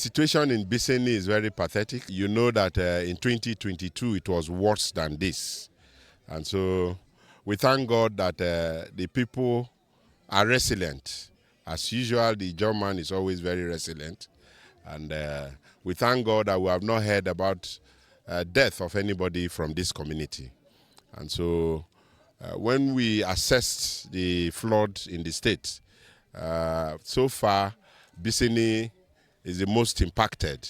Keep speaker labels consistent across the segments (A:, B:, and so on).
A: situation in Biseni is very pathetic. You know that in 2022 it was worse than this. And so we thank God that the people are resilient. As usual, the German is always very resilient. And we thank God that we have not heard about death of anybody from this community. And so when we assessed the flood in the state, so far, Biseni is the most impacted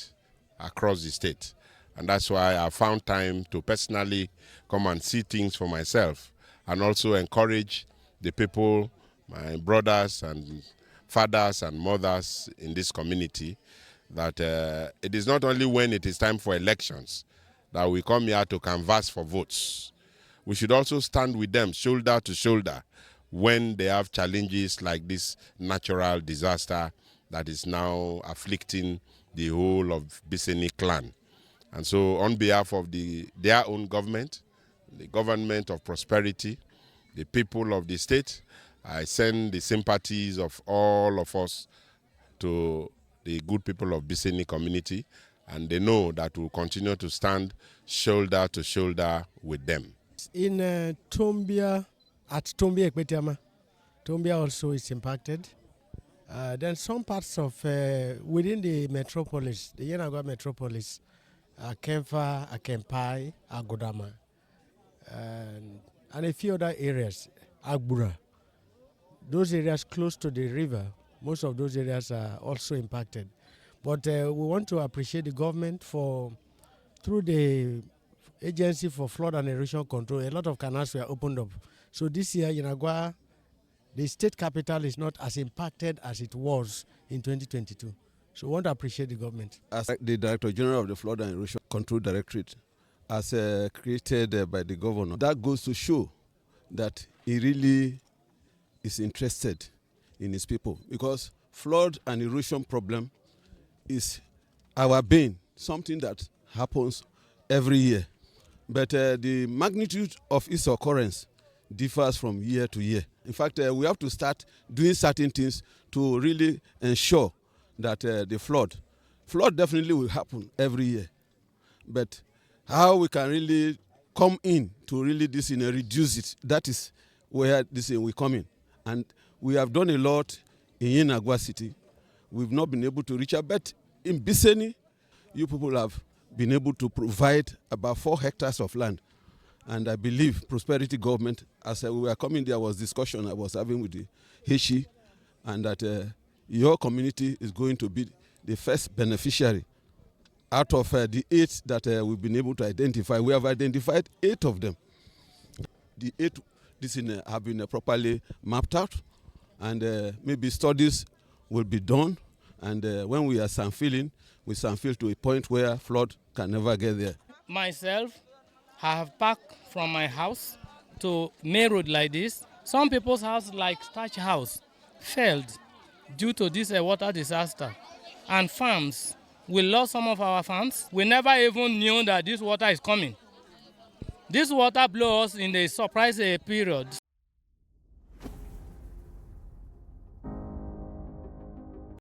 A: across the state. And that's why I found time to personally come and see things for myself and also encourage the people, my brothers and fathers and mothers in this community, that it is not only when it is time for elections that we come here to canvass for votes. We should also stand with them shoulder to shoulder when they have challenges like this natural disaster that is now afflicting the whole of Biseni clan. And so on behalf of their own government, the government of prosperity, the people of the state, I send the sympathies of all of us to the good people of Biseni community, and they know that we'll continue to stand shoulder to shoulder with them.
B: In Tombia, at Tombia Ekwetiama, Tombia also is impacted. Then some parts of within the metropolis, the Yenagoa metropolis, Kemfa, Akempai, Agodama, and a few other areas, Agbura. Those areas close to the river, most of those areas are also impacted. But we want to appreciate the government for, through the Agency for Flood and Erosion Control, a lot of canals were opened up. So this year, Yenagoa, the state capital is not as impacted as it was in 2022. So we want to appreciate the government.
C: As the Director General of the Flood and Erosion Control Directorate, as created by the governor, that goes to show that he really is interested in his people, because flood and erosion problem is our bane, something that happens every year. But the magnitude of its occurrence differs from year to year. In fact, we have to start doing certain things to really ensure that the flood definitely will happen every year. But how we can really come in to really reduce it, that is where this will come in. And we have done a lot in Yenagoa City. We've not been able to reach out, but in Biseni, you people have been able to provide about 4 hectares of land. And I believe Prosperity Government, as we were coming, there was discussion I was having with the Heshi, and that your community is going to be the first beneficiary out of the 8 that we've been able to identify. We have identified 8 of them. The 8 have been properly mapped out, and maybe studies will be done. And when we are sanfilling, we sanfill to a point where flood can never get there.
D: Myself, I have packed from my house to main road like this. Some people's house, like Thatch House, failed due to this water disaster. And farms, we lost some of our farms. We never even knew that this water is coming. This water blew us in the surprise period.